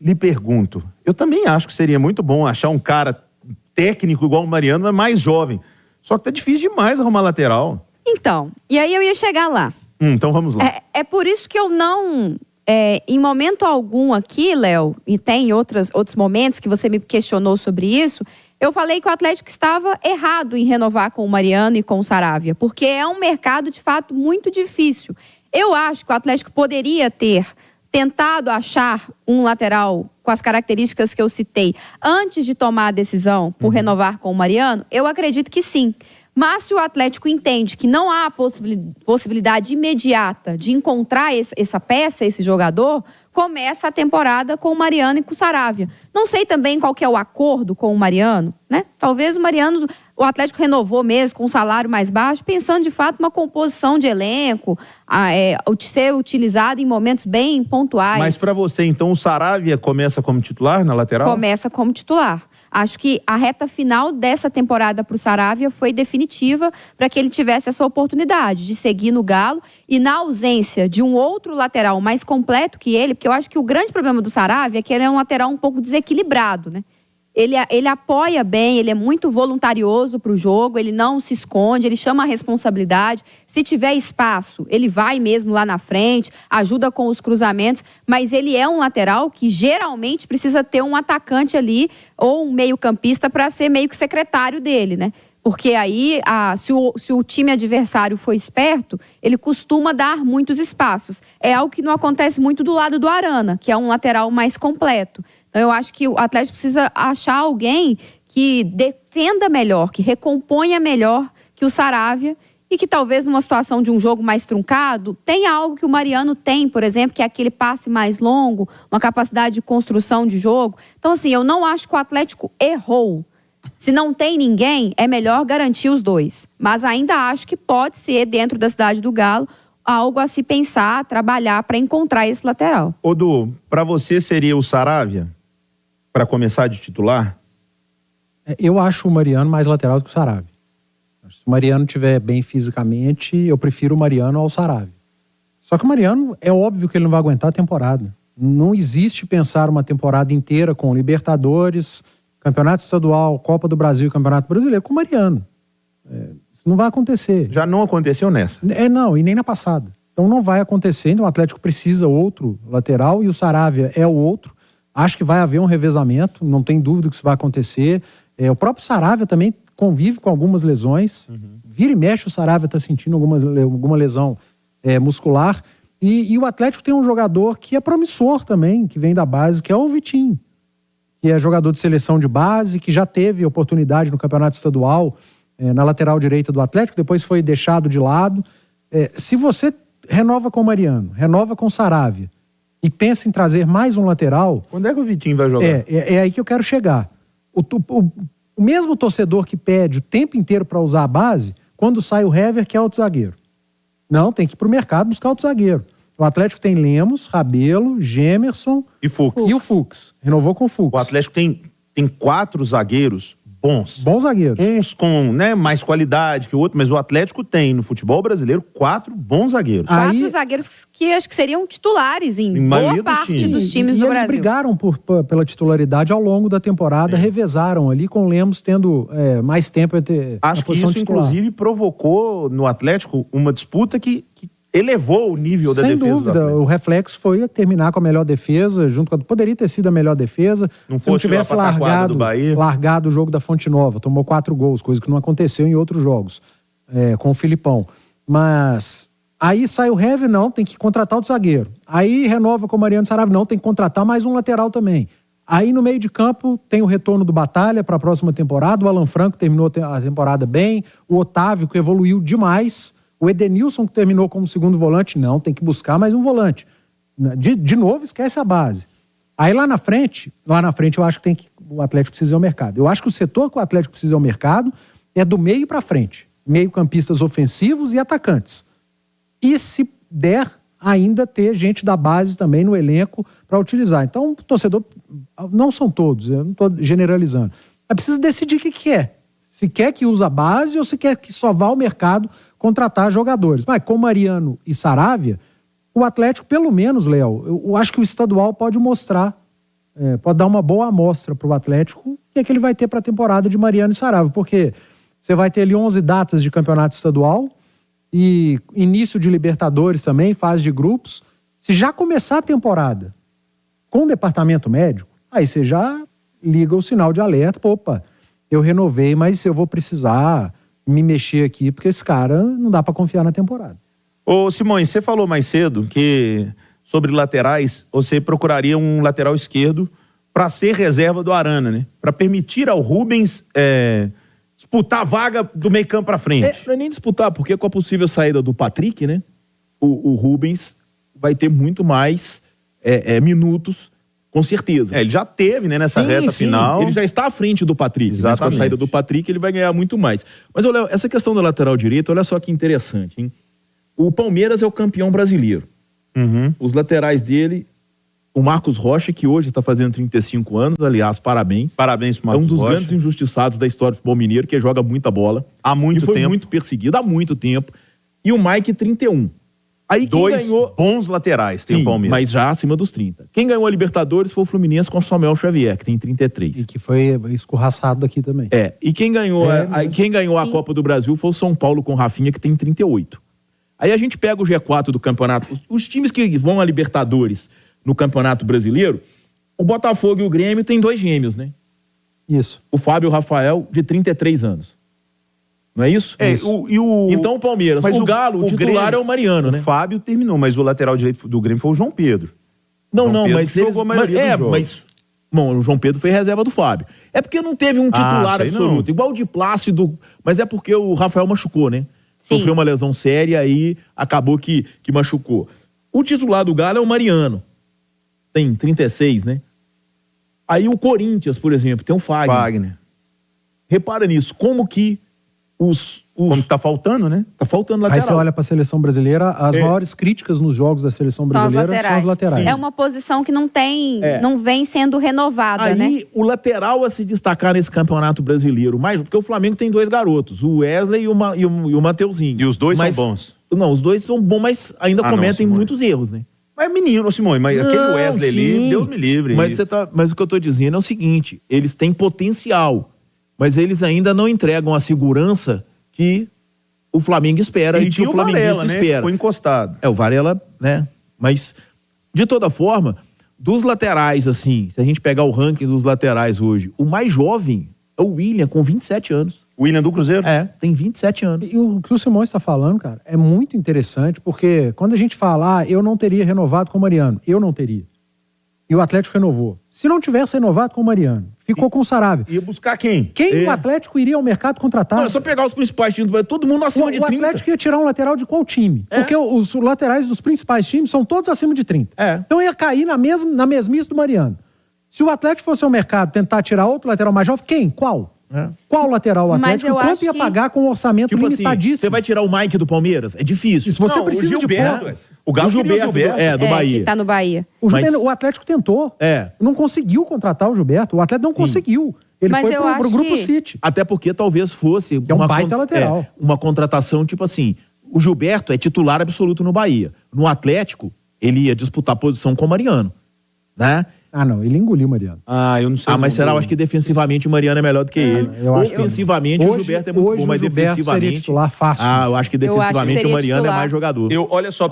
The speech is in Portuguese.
lhe pergunto, eu também acho que seria muito bom achar um cara técnico igual o Mariano, mas mais jovem. Só que tá difícil demais arrumar lateral. Então, e aí eu ia chegar lá. Então vamos lá. É por isso que eu não... em momento algum aqui, Léo, e tem outros momentos que você me questionou sobre isso, eu falei que o Atlético estava errado em renovar com o Mariano e com o Saravia, porque é um mercado, de fato, muito difícil. Eu acho que o Atlético poderia ter tentado achar um lateral com as características que eu citei antes de tomar a decisão por renovar com o Mariano. Eu acredito que sim. Mas se o Atlético entende que não há possibilidade imediata de encontrar essa peça, esse jogador, começa a temporada com o Mariano e com o Saravia. Não sei também qual que é o acordo com o Mariano, né? Talvez o Atlético renovou mesmo com um salário mais baixo, pensando de fato uma composição de elenco, ser utilizado em momentos bem pontuais. Mas para você, então, o Saravia começa como titular na lateral? Começa como titular. Acho que a reta final dessa temporada para o Saravia foi definitiva para que ele tivesse essa oportunidade de seguir no Galo. E na ausência de um outro lateral mais completo que ele, porque eu acho que o grande problema do Saravia é que ele é um lateral um pouco desequilibrado, né? Ele apoia bem, ele é muito voluntarioso para o jogo, ele não se esconde, ele chama a responsabilidade. Se tiver espaço, ele vai mesmo lá na frente, ajuda com os cruzamentos, mas ele é um lateral que geralmente precisa ter um atacante ali ou um meio-campista para ser meio que secretário dele, né? Porque aí, se o time adversário for esperto, ele costuma dar muitos espaços. É algo que não acontece muito do lado do Arana, que é um lateral mais completo. Então, eu acho que o Atlético precisa achar alguém que defenda melhor, que recomponha melhor que o Saravia e que talvez numa situação de um jogo mais truncado, tenha algo que o Mariano tem, por exemplo, que é aquele passe mais longo, uma capacidade de construção de jogo. Então, assim, eu não acho que o Atlético errou. Se não tem ninguém, é melhor garantir os dois. Mas ainda acho que pode ser, dentro da cidade do Galo, algo a se pensar, trabalhar para encontrar esse lateral. Ô Du, para você seria o Saravia? Para começar de titular? Eu acho o Mariano mais lateral do que o Saravia. Se o Mariano estiver bem fisicamente, eu prefiro o Mariano ao Saravia. Só que o Mariano, é óbvio que ele não vai aguentar a temporada. Não existe pensar uma temporada inteira com Libertadores, Campeonato Estadual, Copa do Brasil e Campeonato Brasileiro com o Mariano. Isso não vai acontecer. Já não aconteceu nessa? Não, e nem na passada. Então não vai acontecer. Então o Atlético precisa outro lateral e o Saravia é o outro. Acho que vai haver um revezamento, não tem dúvida que isso vai acontecer. O próprio Saravia também convive com algumas lesões. Vira e mexe, o Saravia está sentindo alguma lesão muscular. E o Atlético tem um jogador que é promissor também, que vem da base, que é o Vitinho. Que é jogador de seleção de base, que já teve oportunidade no Campeonato Estadual, na lateral direita do Atlético, depois foi deixado de lado. Se você renova com o Mariano, renova com o Saravia, e pensa em trazer mais um lateral... Quando é que o Vitinho vai jogar? É aí que eu quero chegar. O mesmo torcedor que pede o tempo inteiro para usar a base, quando sai o Hever, quer outro zagueiro. Não, tem que ir pro mercado buscar outro zagueiro. O Atlético tem Lemos, Rabelo, Gemerson e Fux. E o Fux. Renovou com o Fux. O Atlético tem 4 zagueiros bons. Bons zagueiros. Uns com mais qualidade que o outro, mas o Atlético tem no futebol brasileiro 4 bons zagueiros. 4 zagueiros que acho que seriam titulares em boa parte dos times do Brasil. Eles brigaram pela titularidade ao longo da temporada, revezaram ali com o Lemos tendo mais tempo acho que isso, inclusive, provocou no Atlético uma disputa que elevou o nível da defesa. Sem dúvida, o reflexo foi terminar com a melhor defesa, poderia ter sido a melhor defesa. Não tivesse largado o jogo da Fonte Nova, tomou 4 gols, coisa que não aconteceu em outros jogos, com o Filipão. Mas aí sai o Hever, não, tem que contratar outro zagueiro. Aí renova com o Mariano Saravia, não, tem que contratar mais um lateral também. Aí no meio de campo tem o retorno do Batalha para a próxima temporada, o Alan Franco terminou a temporada bem, o Otávio que evoluiu demais, o Edenilson que terminou como segundo volante, não, tem que buscar mais um volante. De novo, esquece a base. Aí lá na frente eu acho que o Atlético precisa ir ao mercado. Eu acho que o setor que o Atlético precisa ir ao mercado é do meio para frente. Meio-campistas ofensivos e atacantes. E se der, ainda ter gente da base também no elenco para utilizar. Então, o torcedor, não são todos, eu não estou generalizando, mas precisa decidir o que quer. Se quer que use a base ou se quer que só vá ao mercado contratar jogadores. Mas com Mariano e Saravia, o Atlético, pelo menos, Léo, eu acho que o estadual pode mostrar pode dar uma boa amostra para o Atlético que é que ele vai ter para a temporada de Mariano e Saravia, porque você vai ter ali 11 datas de campeonato estadual e início de Libertadores também, fase de grupos. Se já começar a temporada com o departamento médico, aí você já liga o sinal de alerta. Opa, eu renovei, mas eu vou precisar me mexer aqui, porque esse cara não dá para confiar na temporada. Ô Simões, você falou mais cedo que sobre laterais, você procuraria um lateral esquerdo para ser reserva do Arana, né? Para permitir ao Rubens disputar a vaga do meio campo para frente. Não é nem disputar, porque com a possível saída do Patrick, né? O Rubens vai ter muito mais minutos, com certeza. Ele já teve, né, nessa reta final. Ele já está à frente do Patrick. Exatamente. Mas com a saída do Patrick, ele vai ganhar muito mais. Mas, Léo, essa questão do lateral direito, olha só que interessante, hein? O Palmeiras é o campeão brasileiro. Uhum. Os laterais dele, o Marcos Rocha, que hoje está fazendo 35 anos, aliás, parabéns. Parabéns pro Marcos Rocha. É um dos Rocha. grandes injustiçados da história do futebol mineiro, que joga muita bola. Há muito tempo. E foi tempo. muito perseguido, há muito tempo. E o Mike, 31. Aí Dois bons laterais tem o Palmeiras. Mas já acima dos 30. Quem ganhou a Libertadores foi o Fluminense com o Samuel Xavier, que tem 33. E que foi escorraçado daqui também. E quem ganhou, a Copa do Brasil foi o São Paulo com o Rafinha, que tem 38. Aí a gente pega o G4 do campeonato, os times que vão a Libertadores no Campeonato Brasileiro, o Botafogo e o Grêmio tem 2 gêmeos, né? Isso. O Fábio e o Rafael, de 33 anos. Não é isso? Isso. Então o Palmeiras. Mas o Galo, o titular Grêmio, é o Mariano, né? O Fábio terminou, mas o lateral direito do Grêmio foi o João Pedro. Não, Pedro mas jogou a maioria dos jogos. Bom, o João Pedro foi reserva do Fábio. É porque não teve um titular sei absoluto. não. Igual o de Plácido, mas é porque o Rafael machucou, né? Sim. Sofreu uma lesão séria, aí acabou que machucou. O titular do Galo é o Mariano. Tem 36, né? Aí o Corinthians, por exemplo, tem o Fagner. Repara nisso, como que Como tá faltando, né? tá faltando Aí lateral. você olha para a seleção brasileira, as maiores críticas nos jogos da seleção brasileira são as laterais. É uma posição que não vem sendo renovada, Aí, né? o lateral a se destacar nesse campeonato brasileiro, porque o Flamengo tem 2 garotos, o Wesley e o Mateuzinho. E os dois são bons. Não, os dois são bons, mas ainda cometem muitos erros, né? Mas menino, Simões, mas aquele Wesley ali, Deus me livre. Mas o que eu tô dizendo é o seguinte, eles têm potencial, mas eles ainda não entregam a segurança que o Flamengo espera e que o flamenguista espera. Foi encostado. O Varela, né? Mas, de toda forma, dos laterais, assim, se a gente pegar o ranking dos laterais hoje, o mais jovem é o William, com 27 anos. O William do Cruzeiro? Tem 27 anos. E o que o Simões está falando, cara, é muito interessante, porque quando a gente fala, eu não teria renovado com o Mariano, eu não teria. E o Atlético renovou. Se não tivesse renovado com o Mariano, ficou com o Saravia. Ia buscar quem? Quem o Atlético iria ao mercado contratar? Não, é só pegar os principais times do Brasil, todo mundo acima de 30. O Atlético ia tirar um lateral de qual time? Porque os laterais dos principais times são todos acima de 30. Então ia cair na mesmice do Mariano. Se o Atlético fosse ao mercado tentar tirar outro lateral mais jovem, quem? Qual? Qual lateral o Atlético? Quanto ia pagar com um orçamento limitadíssimo? Você vai tirar o Mike do Palmeiras? É difícil. Se você precisa de pontas. O Galo Gilberto do Bahia. Que tá no Bahia. O Atlético tentou. Não conseguiu contratar o Gilberto. O Atlético não conseguiu. Ele foi pro Grupo City. Até porque talvez fosse... Que é um baita lateral. Uma contratação tipo assim, o Gilberto é titular absoluto no Bahia. No Atlético, ele ia disputar posição com o Mariano, né? Não, ele engoliu o Mariano. Eu não sei. Mas será? Eu acho que defensivamente o Mariano é melhor do que ele. Ofensivamente o Gilberto é muito bom, mas defensivamente... seria titular fácil. Eu acho que defensivamente o Mariano é mais jogador. Olha só...